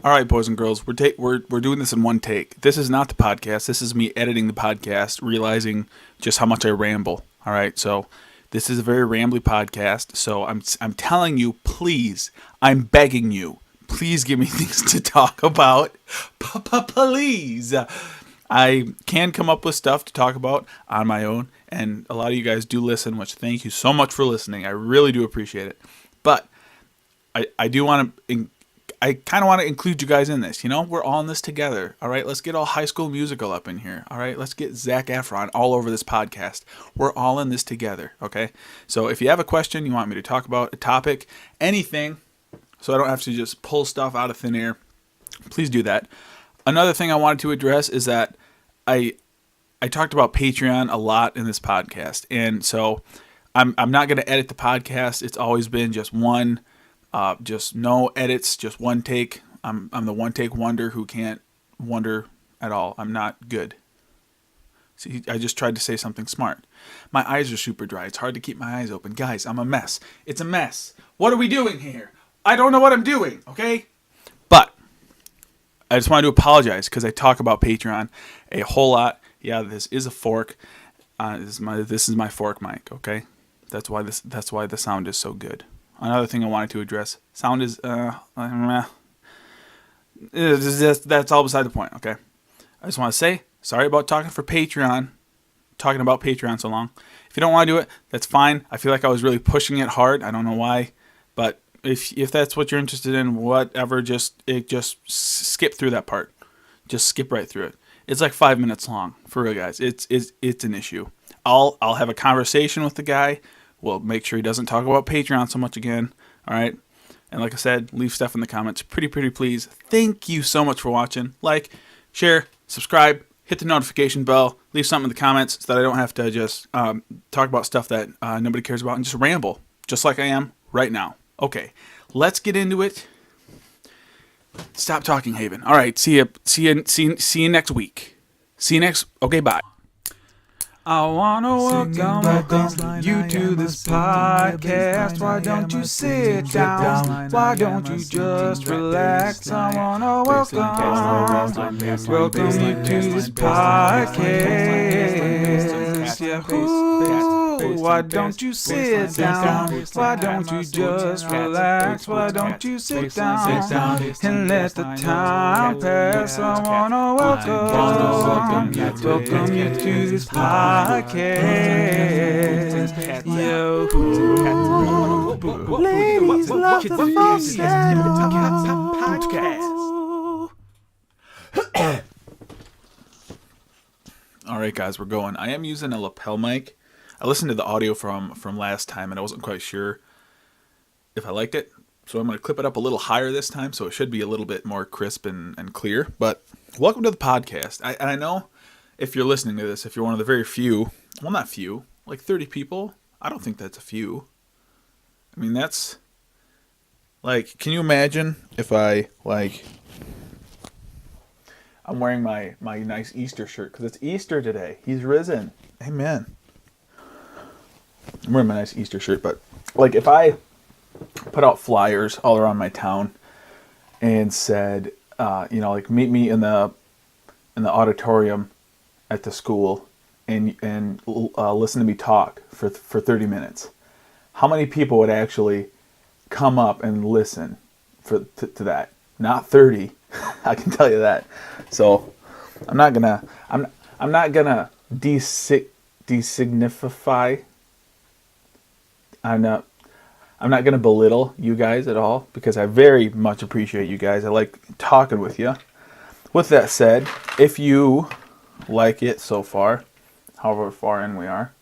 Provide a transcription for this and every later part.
All right, boys and girls, we're doing this in one take. This is not the podcast. This is me editing the podcast, realizing just how much I ramble. All right, so this is a very rambly podcast. So I'm telling you, please, I'm begging you, please give me things to talk about. Please. I can come up with stuff to talk about on my own, and a lot of you guys do listen, which thank you so much for listening. I really do appreciate it. But I do want to. I kind of want to include you guys in this. You know, we're all in this together. All right, let's get all High School Musical up in here. All right, let's get Zac Efron all over this podcast. We're all in this together. Okay, so if you have a question, you want me to talk about a topic, anything, so I don't have to just pull stuff out of thin air, please do that. Another thing I wanted to address is that I talked about Patreon a lot in this podcast, and so I'm not going to edit the podcast. It's always been just one. Just no edits, just one take. I'm the one take wonder who can't wonder at all. I'm not good. See, I just tried to say something smart. My eyes are super dry. It's hard to keep my eyes open. Guys, I'm a mess. It's a mess. What are we doing here? I don't know what I'm doing, okay? But I just wanted to apologize because I talk about Patreon a whole lot. Yeah, this is a fork. This is my fork mic, okay? That's why the sound is so good. Another thing I wanted to address, sound is, that's all beside the point, okay? I just want to say, sorry about talking about Patreon so long. If you don't want to do it, that's fine. I feel like I was really pushing it hard. I don't know why, but if that's what you're interested in, whatever, just skip through that part. Just skip right through it. It's like 5 minutes long, for real, guys. It's an issue. I'll have a conversation with the guy. We'll make sure he doesn't talk about Patreon so much again. All right. And like I said, leave stuff in the comments. Pretty please. Thank you so much for watching. Like, share, subscribe, hit the notification bell, leave something in the comments so that I don't have to just talk about stuff that nobody cares about and just ramble, just like I am right now. Okay, let's get into it. Stop talking, Haven. All right, see you next week. Okay, bye. I wanna welcome you to this podcast. Why don't you sit down? Why don't you just relax? I wanna welcome you to this podcast. Yeah, why don't you sit down? Why don't you just relax? Why don't you sit down and let the time pass? I wanna welcome you to this podcast. Yo, ladies love the podcast. All right, guys, we're going. I am using a lapel mic. I listened to the audio from last time, and I wasn't quite sure if I liked it. So I'm going to clip it up a little higher this time, so it should be a little bit more crisp and clear. But welcome to the podcast. I know if you're listening to this, if you're one of the very few, well, not few, like 30 people, I don't think that's a few. I mean, that's, like, can you imagine if I'm wearing my nice Easter shirt, because it's Easter today. He's risen. Amen. I'm wearing my nice Easter shirt, but, like, if I put out flyers all around my town and said, like, meet me in the auditorium at the school and listen to me talk for 30 minutes. How many people would actually come up and listen to that? Not 30. I can tell you that. So I'm not gonna designify. I'm not gonna belittle you guys at all because I very much appreciate you guys. I like talking with you. With that said, if you like it so far, however far in we are,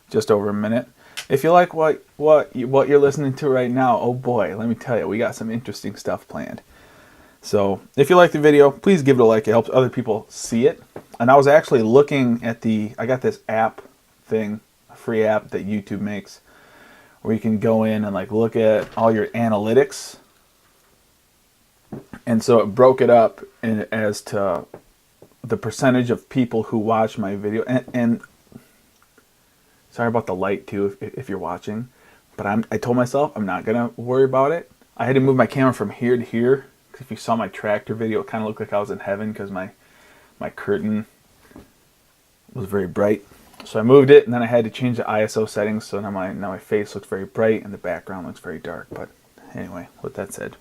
just over a minute. If you like what you're listening to right now, oh boy, let me tell you, we got some interesting stuff planned. So if you like the video, please give it a like. It helps other people see it. And I was actually looking at I got this app thing, a free app that YouTube makes, where you can go in and like look at all your analytics. And so it broke it up as to the percentage of people who watch my video. And sorry about the light too, if you're watching. But I told myself I'm not gonna worry about it. I had to move my camera from here to here Because if you saw my tractor video, it kind of looked like I was in heaven because my curtain was very bright. So I moved it, and then I had to change the ISO settings, so now my face looks very bright and the background looks very dark. But anyway, with that said,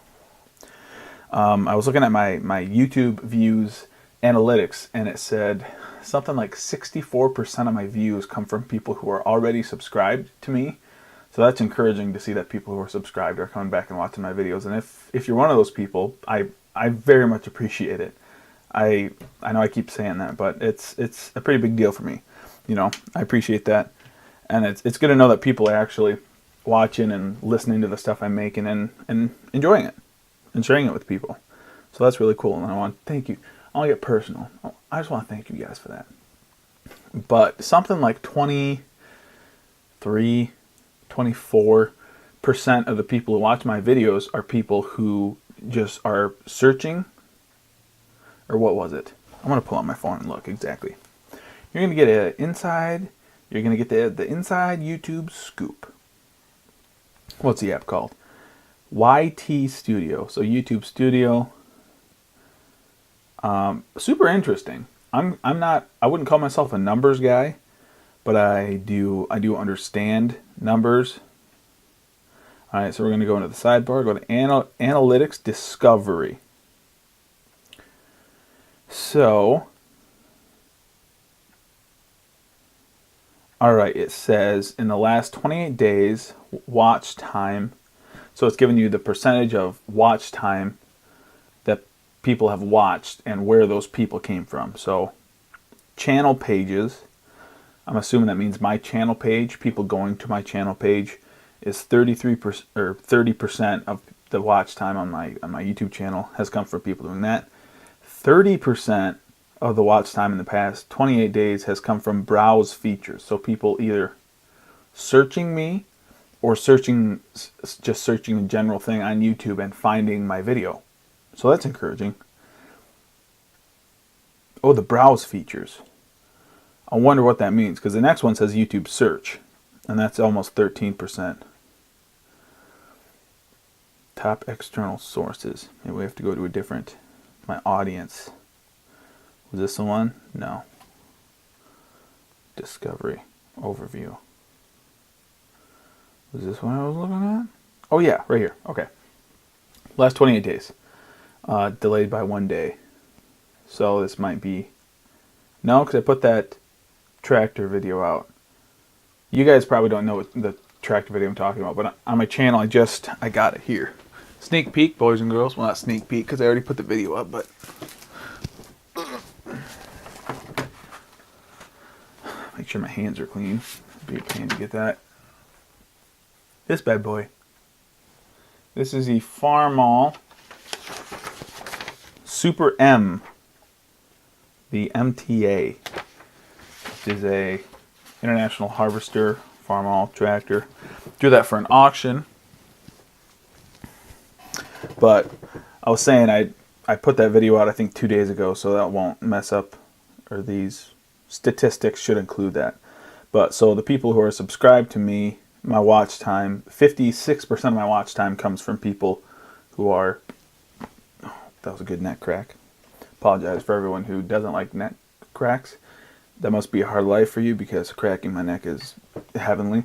I was looking at my YouTube views analytics, and it said something like 64% of my views come from people who are already subscribed to me. So that's encouraging to see that people who are subscribed are coming back and watching my videos. And if you're one of those people, I very much appreciate it. I know I keep saying that, but it's a pretty big deal for me. You know, I appreciate that, and it's good to know that people are actually watching and listening to the stuff I'm making and enjoying it and sharing it with people. So that's really cool, and I want to thank you. I want to get personal. I just want to thank you guys for that. But something like 24% of the people who watch my videos are people who just are searching, or what was it? I'm going to pull out my phone and look exactly. You're going to get you're going to get the inside YouTube scoop. What's the app called? YT Studio. So YouTube Studio. Super interesting. I wouldn't call myself a numbers guy, but I do understand numbers. All right, so we're going to go into the sidebar, go to Analytics Discovery. So, all right, it says in the last 28 days, watch time. So it's giving you the percentage of watch time that people have watched and where those people came from. So channel pages, I'm assuming that means my channel page, people going to my channel page, is 33% or 30% of the watch time on my YouTube channel has come from people doing that. 30% of the watch time in the past 28 days has come from browse features. So people either searching me or just searching the general thing on YouTube and finding my video. So that's encouraging. Oh, the browse features. I wonder what that means, because the next one says YouTube search, and that's almost 13%. Top external sources. Maybe we have to go to a different, my audience. Was this the one? No. Discovery. Overview. Was this one I was looking at? Oh yeah, right here. Okay. Last 28 days. Delayed by 1 day. So this might be... No, because I put that tractor video out. You guys probably don't know what the tractor video I'm talking about, but on my channel I got it here. Sneak peek, boys and girls. Well, not sneak peek because I already put the video up, but... Make sure my hands are clean. It'd be a pain to get that. This bad boy. This is the Farmall Super M. The MTA. Which is a International Harvester Farmall tractor. Do that for an auction. But I was saying I put that video out I think 2 days ago, so that won't mess up, or these statistics should include that. But so the people who are subscribed to me, my watch time, 56% of my watch time comes from people who are... Oh, that was a good neck crack. Apologize for everyone who doesn't like neck cracks. That must be a hard life for you, because cracking my neck is heavenly.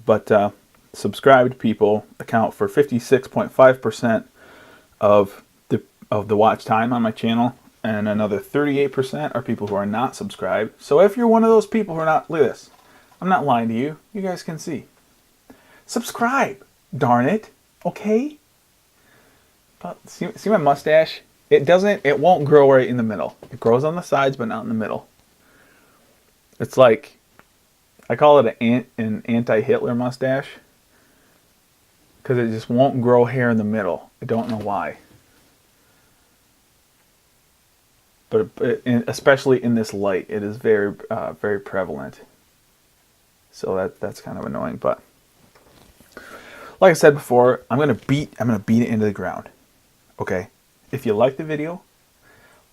But subscribed people account for 56.5% of the watch time on my channel, and another 38% are people who are not subscribed. So if you're one of those people who are not... Look at this. I'm not lying to you. You guys can see. Subscribe, darn it. Okay? But see my mustache? It won't grow right in the middle. It grows on the sides, but not in the middle. It's like, I call it an anti-Hitler mustache, because it just won't grow hair in the middle. I don't know why. But especially in this light, it is very, very prevalent. So that's kind of annoying. But like I said before, I'm gonna beat it into the ground. Okay, if you like the video,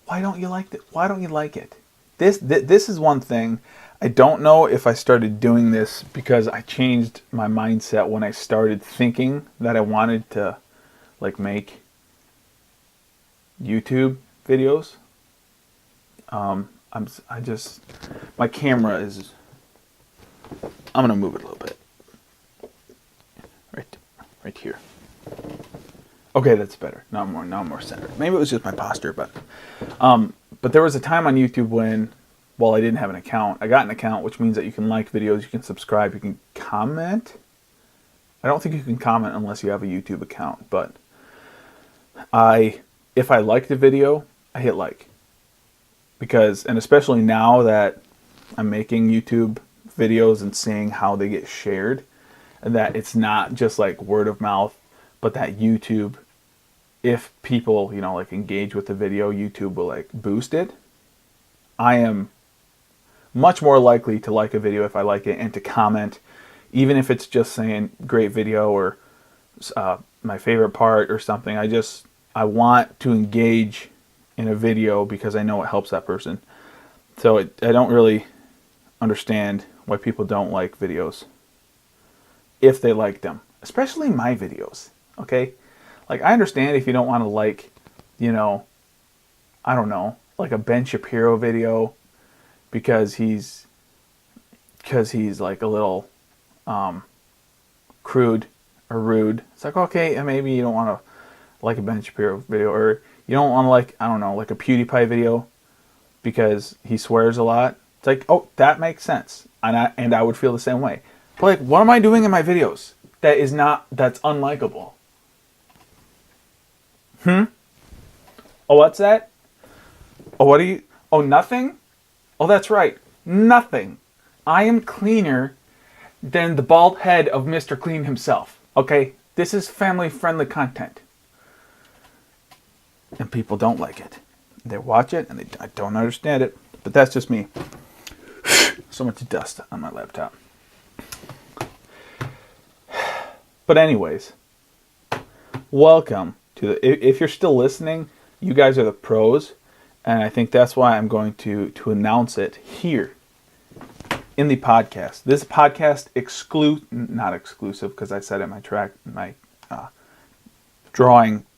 why don't you like it? Why don't you like it? This is one thing. I don't know if I started doing this because I changed my mindset when I started thinking that I wanted to like make YouTube videos. My camera is, I'm going to move it a little bit. Right here. Okay, that's better. Now I'm more centered. Maybe it was just my posture, but there was a time on YouTube when, well, I didn't have an account. I got an account, which means that you can like videos, you can subscribe, you can comment. I don't think you can comment unless you have a YouTube account, but if I like the video, I hit like. Because, and especially now that I'm making YouTube videos and seeing how they get shared, and that it's not just like word of mouth, but that YouTube, if people, like engage with the video, YouTube will like boost it. I am much more likely to like a video if I like it and to comment, even if it's just saying great video or my favorite part or something. I want to engage in a video because I know it helps that person. So I don't really understand why people don't like videos if they like them, especially my videos. Okay, like I understand if you don't want to like, I don't know, like a Ben Shapiro video because he's like a little crude or rude. It's like, okay, and maybe you don't want to like a Ben Shapiro video, or you don't want to like, I don't know, like a PewDiePie video because he swears a lot. It's like, oh, that makes sense. And I would feel the same way. But like, what am I doing in my videos that's unlikable? Oh, what's that? Oh, nothing? Oh, that's right. Nothing. I am cleaner than the bald head of Mr. Clean himself. Okay? This is family-friendly content. And people don't like it. They watch it and I don't understand it. But that's just me. So much dust on my laptop. But anyways, welcome to if you're still listening, you guys are the pros. And I think that's why I'm going to announce it here in the podcast. This podcast not exclusive because I said it in my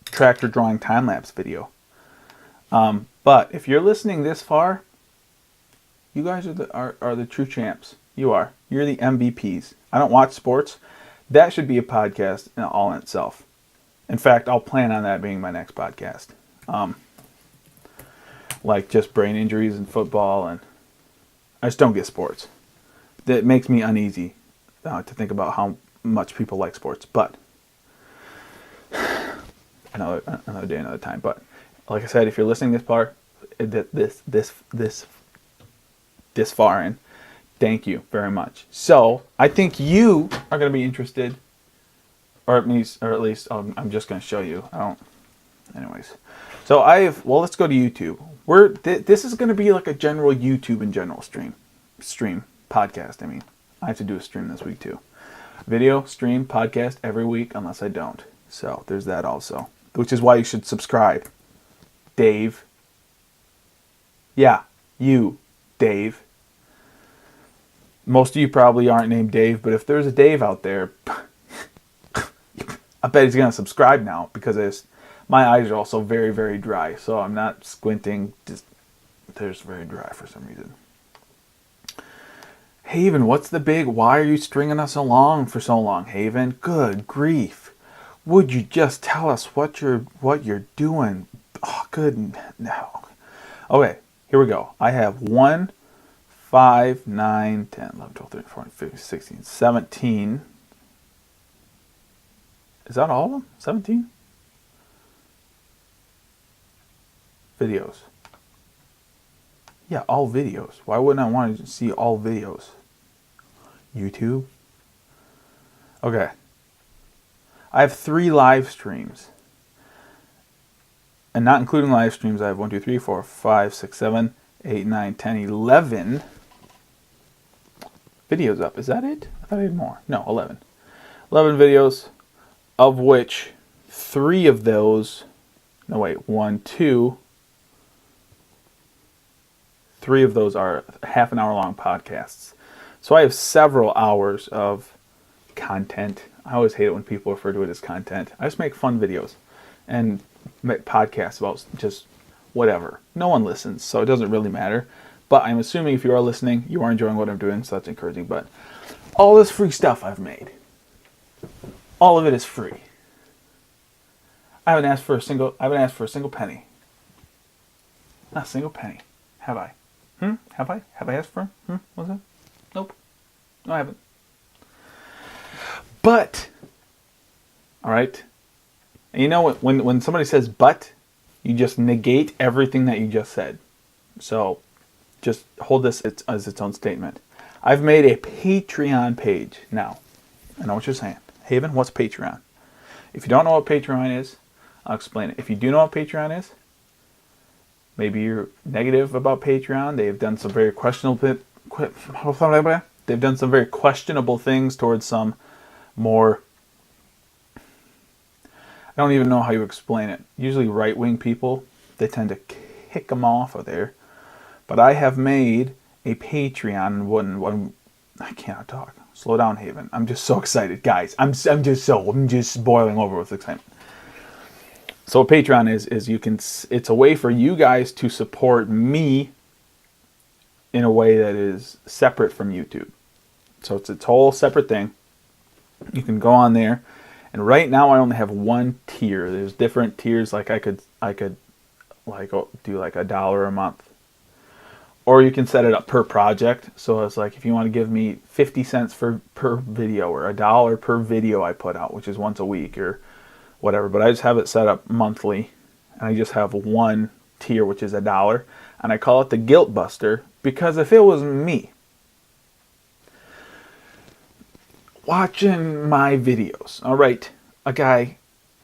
tractor drawing time lapse video. But if you're listening this far, you guys are the true champs. You are. You're the MVPs. I don't watch sports. That should be a podcast all in itself. In fact, I'll plan on that being my next podcast. Like just brain injuries in football, and I just don't get sports. That makes me uneasy to think about how much people like sports. But another day, another time. But like I said, if you're listening this far, this far in, thank you very much. So I think you are going to be interested, or at least I'm just going to show you. Anyways. So let's go to YouTube. This is going to be like a general YouTube and general stream podcast. I mean, I have to do a stream this week too. Video, stream, podcast every week unless I don't. So there's that also, which is why you should subscribe. Dave. Yeah, you, Dave. Most of you probably aren't named Dave, but if there's a Dave out there, I bet he's going to subscribe now because my eyes are also very, very dry. So I'm not squinting. They're just very dry for some reason. Haven, what's the big? Why are you stringing us along for so long, Haven? Good grief. Would you just tell us what you're doing? Oh, good. No. Okay, here we go. I have 1, 5, 9, 10, 11, 12, 13, 14, 15, 16, 17. Is that all of them? 17? Videos. Yeah, all videos. Why wouldn't I want to see all videos? YouTube. Okay. I have 3 live streams. And not including live streams, I have 1, 2, 3, 4, 5, 6, 7, 8, 9, 10, 11 videos up. Is that it? I thought I had more. No, 11. 11 videos, of which 3 of those, no wait, 1, 2, 3 of those are half an hour long podcasts. So I have several hours of content. I always hate it when people refer to it as content. I just make fun videos. And make podcasts about just whatever. No one listens, so it doesn't really matter. But I'm assuming if you are listening, you are enjoying what I'm doing, so that's encouraging. But all this free stuff I've made, all of it is free. I haven't asked for a single penny. Not a single penny. Have I? Have I? Have I asked for? What's that? Nope. No, I haven't. But, all right. And you know what? When somebody says "but," you just negate everything that you just said. So, just hold this as its own statement. I've made a Patreon page now. I know what you're saying. Haven, what's Patreon? If you don't know what Patreon is, I'll explain it. If you do know what Patreon is, maybe you're negative about Patreon. They've done some very questionable. They've done some very questionable things towards some more. I don't even know how you explain it. Usually, right-wing people, they tend to kick them off of there. But I have made a Patreon. When I cannot talk. Slow down, Haven. I'm just so excited, guys. I'm just boiling over with excitement. So what Patreon is it's a way for you guys to support me in a way that is separate from YouTube. So it's a whole separate thing. You can go on there, and right now I only have one tier. There's different tiers. Like I could like do like $1 a month, or you can set it up per project. So it's like if you want to give me 50 cents per video, or $1 per video I put out, which is once a week or whatever. But I just have it set up monthly, and I just have one tier, which is $1, and I call it the Guilt Buster, because if it was me watching my videos, all right, a guy,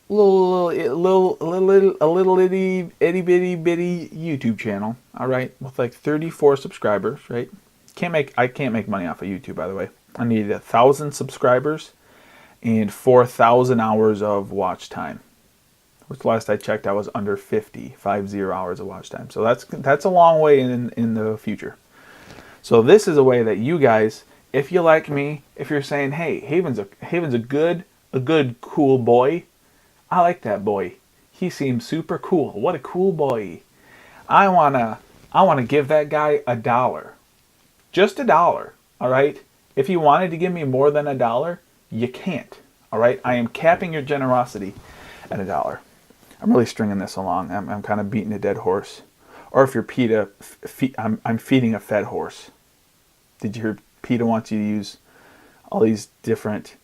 a little itty bitty YouTube channel, all right, with like 34 subscribers, right? I can't make money off of YouTube, by the way. I need 1,000 subscribers and 4,000 hours of watch time. Which last I checked, I was under 50 hours of watch time. So that's a long way in the future. So this is a way that you guys, if you like me, if you're saying, hey, Haven's a good cool boy. I like that boy. He seems super cool. What a cool boy. I wanna give that guy $1. Just $1. All right? If you wanted to give me more than $1, you can't. All right? I am capping your generosity at $1. I'm really stringing this along. I'm kind of beating a dead horse. Or if you're PETA, I'm feeding a fed horse. Did you hear PETA wants you to use all these different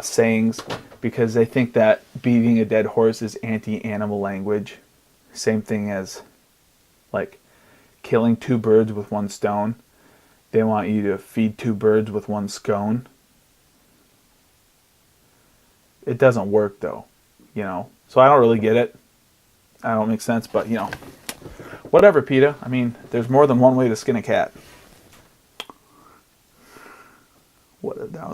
sayings because they think that beating a dead horse is anti-animal language. Same thing as like killing 2 birds with 1 stone. They want you to feed 2 birds with 1 scone. It doesn't work though, you know. So I don't really get it. I don't make sense, but you know, whatever, PETA. I mean, there's more than one way to skin a cat. That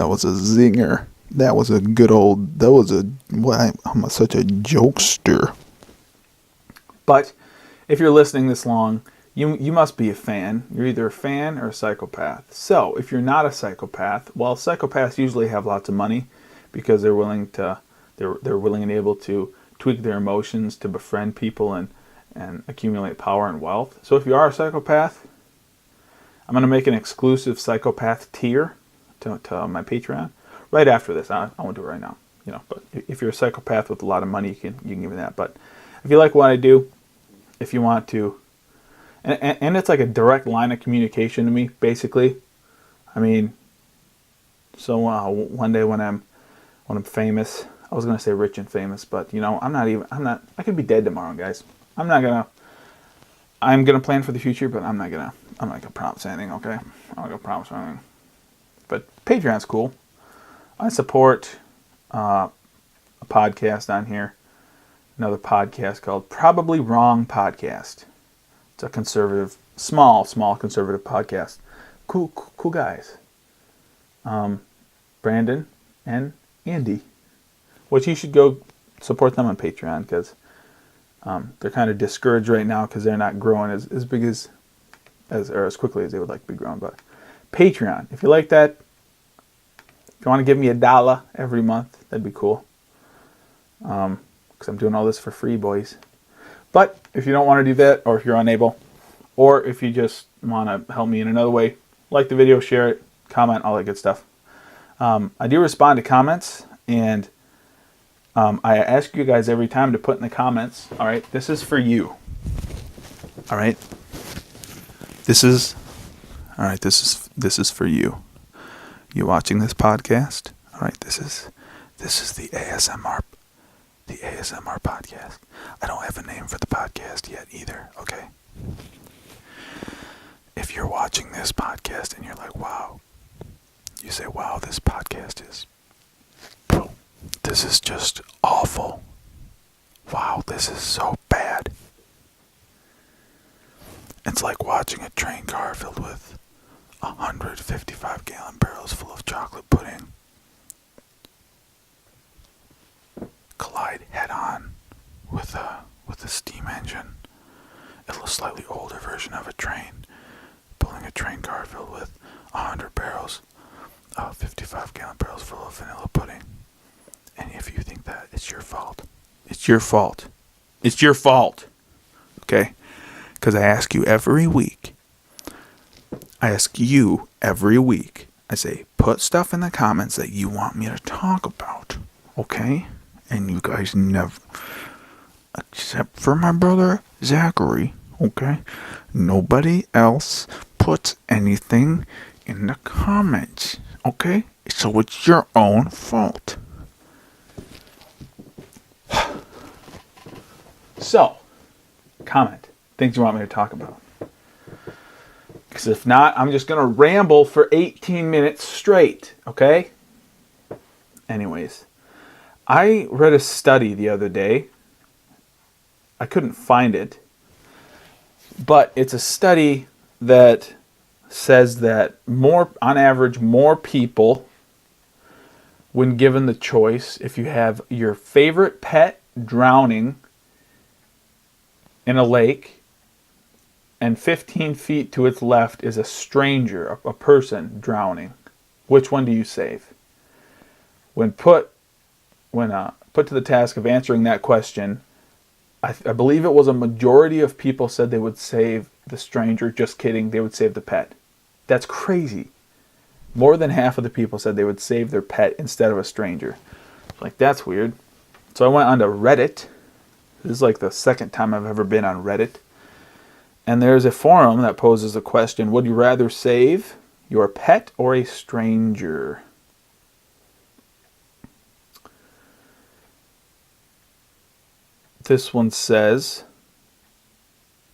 was a zinger. That was a good old. I'm such a jokester. But if you're listening this long, you must be a fan. You're either a fan or a psychopath. So if you're not a psychopath, well, psychopaths usually have lots of money because they're willing and able to tweak their emotions to befriend people and accumulate power and wealth. So if you are a psychopath, I'm going to make an exclusive psychopath tier to my Patreon right after this. I won't do it right now, you know. But if you're a psychopath with a lot of money, you can give me that. But if you like what I do, if you want to, and it's like a direct line of communication to me, basically. I mean, so one day when I'm famous, I was gonna say rich and famous, but you know, I'm not. I could be dead tomorrow, guys. I'm gonna plan for the future, but I'm not gonna promise anything, okay? I'm not gonna promise anything. But Patreon's cool. I support a podcast on here. Another podcast called Probably Wrong Podcast. It's a conservative, small conservative podcast. Cool guys. Brandon and Andy. Which you should go support them on Patreon because they're kind of discouraged right now because they're not growing as big as quickly as they would like to be growing. But Patreon, if you like that, if you want to give me $1 every month, that'd be cool. because I'm doing all this for free, boys. But if you don't want to do that, or if you're unable, or if you just want to help me in another way, like the video, share it, comment, all that good stuff. I do respond to comments, and I ask you guys every time to put in the comments, all right, this is for you. All right? This is for you. You watching this podcast? All right, this is the ASMR podcast. I don't have a name for the podcast yet either, okay? If you're watching this podcast and you're like, wow, you say, wow, this podcast is, this is just awful. Wow, this is so bad. It's like watching a train car filled with 155-gallon barrels full of chocolate pudding collide head-on with a steam engine. A slightly older version of a train pulling a train car filled with 100 barrels, 55-gallon barrels full of vanilla pudding. And if you think that, it's your fault. It's your fault. It's your fault. Okay? Because I ask you every week. I say, put stuff in the comments that you want me to talk about. Okay? And you guys never, except for my brother Zachary, okay? Nobody else puts anything in the comments, okay? So it's your own fault. So, comment things you want me to talk about. Because if not, I'm just going to ramble for 18 minutes straight, okay? Anyways, I read a study the other day. I couldn't find it. But it's a study that says that on average, more people, when given the choice, if you have your favorite pet drowning in a lake, and 15 feet to its left is a stranger, a person drowning, which one do you save? When put to the task of answering that question, I believe it was a majority of people said they would save the stranger. Just kidding, they would save the pet. That's crazy. More than half of the people said they would save their pet instead of a stranger. Like, that's weird. So I went onto Reddit. This is like the second time I've ever been on Reddit. And there's a forum that poses a question: would you rather save your pet or a stranger? This one says,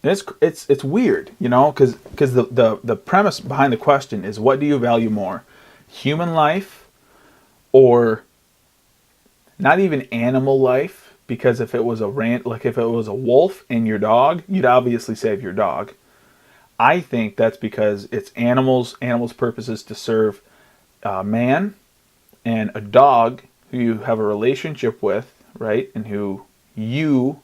and it's weird, you know, because the premise behind the question is, what do you value more, human life or not even animal life? Because if it was if it was a wolf and your dog, you'd obviously save your dog. I think that's because it's animals' purpose is to serve man, and a dog who you have a relationship with, right, and who you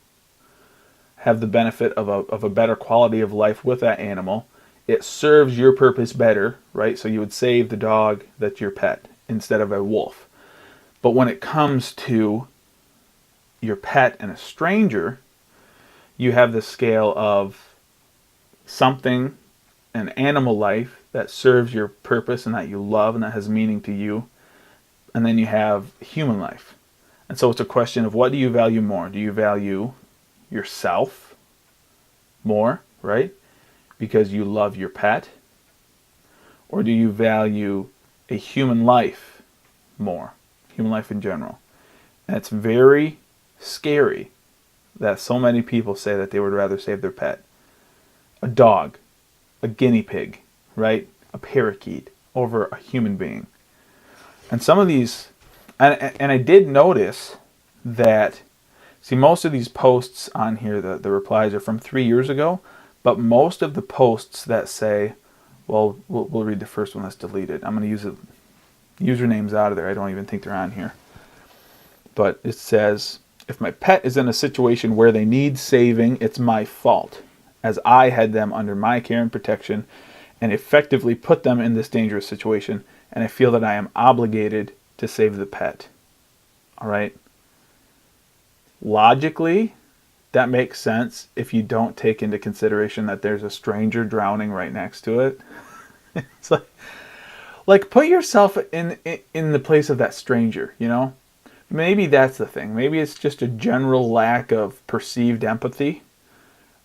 have the benefit of a better quality of life with that animal. It serves your purpose better, right? So you would save the dog that's your pet instead of a wolf. But when it comes to your pet and a stranger, you have the scale of something, an animal life that serves your purpose and that you love and that has meaning to you. And then you have human life. And so it's a question of, what do you value more? Do you value yourself more, right? Because you love your pet? Or do you value a human life more? Human life in general. And it's very scary that so many people say that they would rather save their pet. A dog, a guinea pig, right? A parakeet over a human being. And some of these, and I did notice that, see, most of these posts on here, the replies are from 3 years ago, but most of the posts that say, well, we'll read the first one that's deleted. I'm going to use the usernames out of there. I don't even think they're on here. But it says, if my pet is in a situation where they need saving, it's my fault, as I had them under my care and protection and effectively put them in this dangerous situation, and I feel that I am obligated to save the pet. All right? logically, that makes sense if you don't take into consideration that there's a stranger drowning right next to it. It's like put yourself in the place of that stranger, you know? Maybe that's the thing. Maybe it's just a general lack of perceived empathy,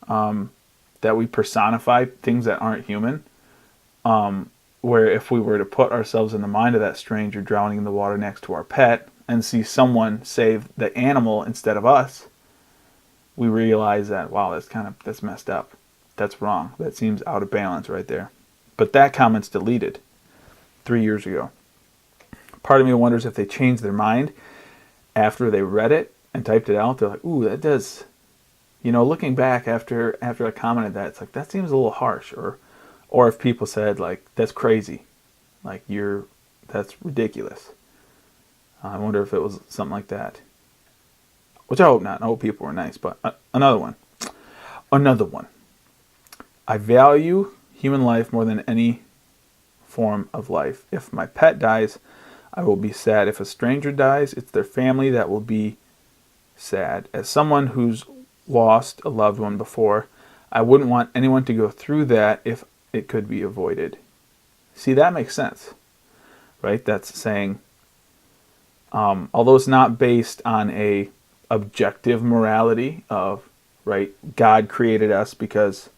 that we personify things that aren't human. Where if we were to put ourselves in the mind of that stranger drowning in the water next to our pet and see someone save the animal instead of us, we realize that, wow, that's messed up. That's wrong. That seems out of balance right there. But that comment's deleted 3 years ago. Part of me wonders if they changed their mind after they read it and typed it out. They're like, ooh, that does, looking back after I commented that, it's like, that seems a little harsh. Or if people said, like, that's crazy. Like, that's ridiculous. I wonder if it was something like that. Which I hope not. I hope people were nice. But another one. I value human life more than any form of life. If my pet dies, I will be sad. If a stranger dies, it's their family that will be sad. As someone who's lost a loved one before, I wouldn't want anyone to go through that if it could be avoided. See, that makes sense, right? That's saying, although it's not based on a objective morality of, right, God created us because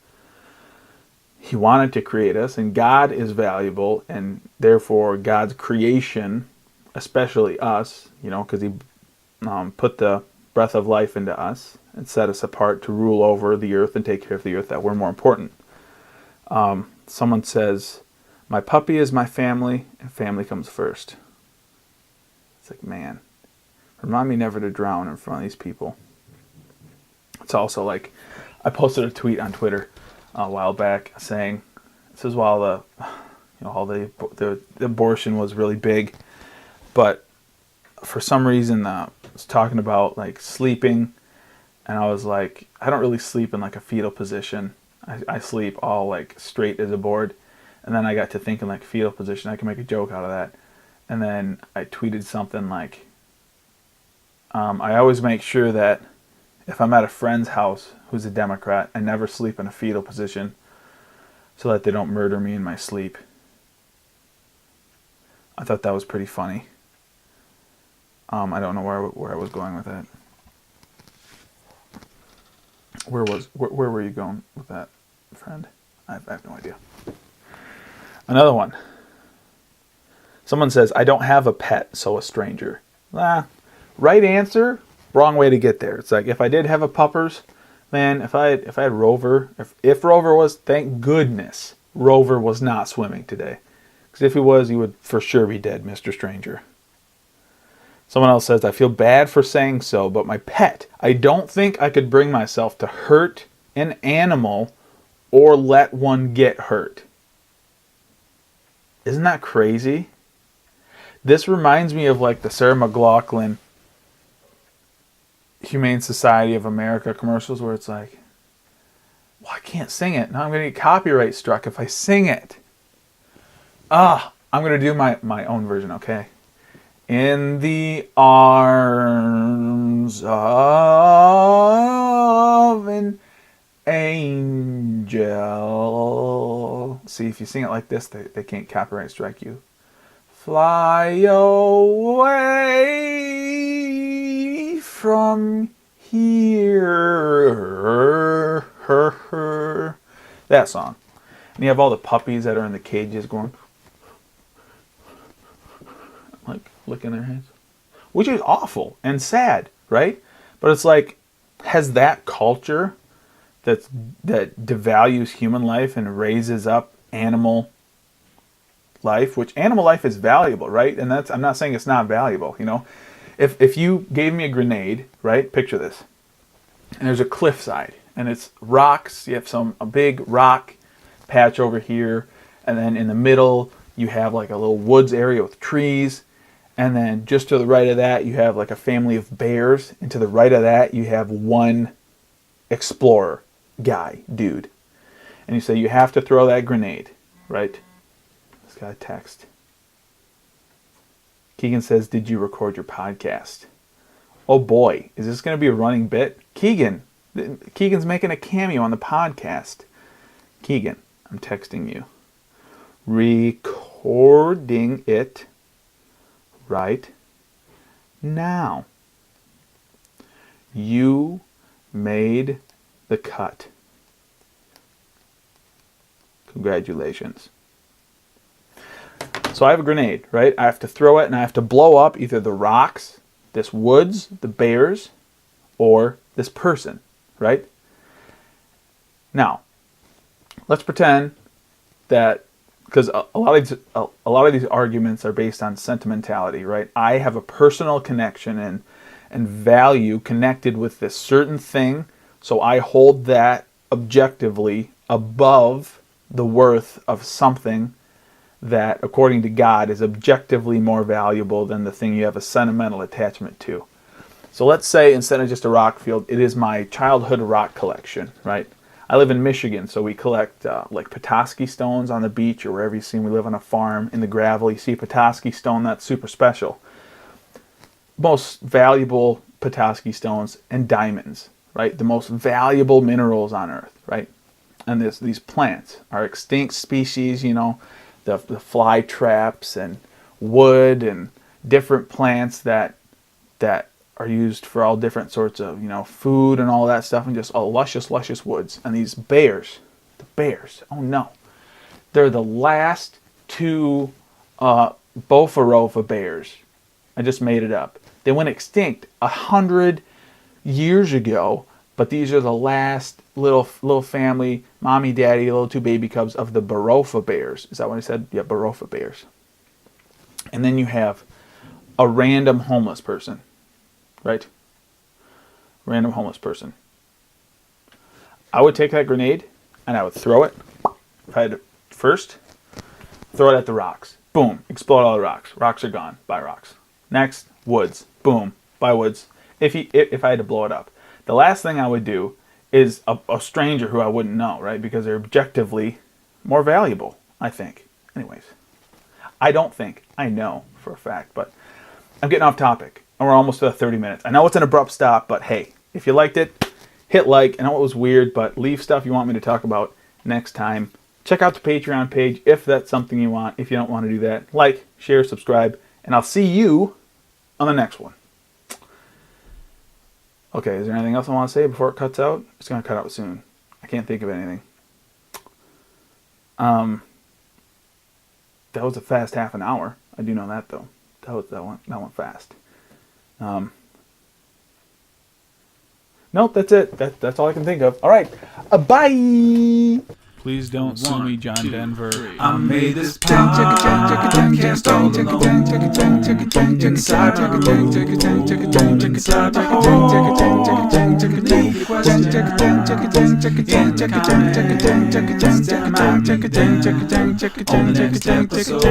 he wanted to create us, and God is valuable, and therefore God's creation, especially us, because he put the breath of life into us and set us apart to rule over the earth and take care of the earth, that we're more important. Someone says, my puppy is my family, and family comes first. It's like, man, remind me never to drown in front of these people. It's also like, I posted a tweet on Twitter a while back saying, this is while the abortion was really big, but for some reason I was talking about like sleeping, and I was like, I don't really sleep in like a fetal position. I sleep all like straight as a board. And then I got to thinking like fetal position, I can make a joke out of that. And then I tweeted something like, I always make sure that if I'm at a friend's house who's a Democrat, I never sleep in a fetal position so that they don't murder me in my sleep. I thought that was pretty funny. I don't know where I was going with that. Where were you going with that, friend? I have no idea. Another one. Someone says, I don't have a pet, so a stranger. Right answer, wrong way to get there. It's like, if I did have a puppers, man, if I had Rover, if Rover was, thank goodness, Rover was not swimming today. Because if he was, he would for sure be dead, Mr. Stranger. Someone else says, I feel bad for saying so, but my pet, I don't think I could bring myself to hurt an animal or let one get hurt. Isn't that crazy? This reminds me of like the Sarah McLachlan Humane Society of America commercials where it's like, well, I can't sing it. Now I'm going to get copyright struck if I sing it. I'm going to do my own version, okay? In the arms of an angel. See, if you sing it like this, they can't copyright strike you. Fly away from here. That song. And you have all the puppies that are in the cages going, like, licking their hands. Which is awful and sad, right? But it's like, has that culture that devalues human life and raises up animal life, which animal life is valuable, right? And I'm not saying it's not valuable, If you gave me a grenade, right? Picture this. And there's a cliffside and it's rocks. You have a big rock patch over here, and then in the middle you have like a little woods area with trees, and then just to the right of that you have like a family of bears, and to the right of that you have one explorer dude. And you say you have to throw that grenade, right? This guy text. Keegan says, did you record your podcast? Oh boy, is this going to be a running bit? Keegan's making a cameo on the podcast. Keegan, I'm texting you. Recording it right now. You made the cut. Congratulations. So I have a grenade, right? I have to throw it and I have to blow up either the rocks, this woods, the bears, or this person, right? Now, let's pretend that, because a lot of these arguments are based on sentimentality, right? I have a personal connection and value connected with this certain thing, so I hold that objectively above the worth of something that, according to God, is objectively more valuable than the thing you have a sentimental attachment to. So let's say instead of just a rock field, it is my childhood rock collection, right? I live in Michigan, so we collect like Petoskey stones on the beach or wherever you see them. We live on a farm in the gravel. You see a Petoskey stone, that's super special. Most valuable Petoskey stones and diamonds, right? The most valuable minerals on Earth, right? And these plants are extinct species, you know, the fly traps and wood and different plants that are used for all different sorts of, you know, food and all that stuff, and just all luscious woods. And these bears, oh no, they're the last two Bofarofa bears. I just made it up. They went extinct 100 years ago, but these are the last little family, mommy, daddy, little two baby cubs of the Barofa bears. Is that what I said? Yeah, Barofa bears. And then you have a random homeless person, right? Random homeless person. I would take that grenade and I would throw it. If I had to first, throw it at the rocks. Boom, explode all the rocks. Rocks are gone. Bye, rocks. Next, woods. Boom, bye, woods. If I had to blow it up. The last thing I would do is a stranger who I wouldn't know, right? Because they're objectively more valuable, I think. Anyways, I don't think. I know for a fact, but I'm getting off topic. And we're almost to 30 minutes. I know it's an abrupt stop, but hey, if you liked it, hit like. I know it was weird, but leave stuff you want me to talk about next time. Check out the Patreon page if that's something you want. If you don't want to do that, like, share, subscribe, and I'll see you on the next one. Okay, is there anything else I want to say before it cuts out? It's going to cut out soon. I can't think of anything. That was a fast half an hour. I do know that, though. That went fast. Nope, that's it. That's all I can think of. All right, bye. Please don't sue me, John Denver. I made this podcast all alone. Inside my room. Inside my home. Leave questions in the comments. On the next episode.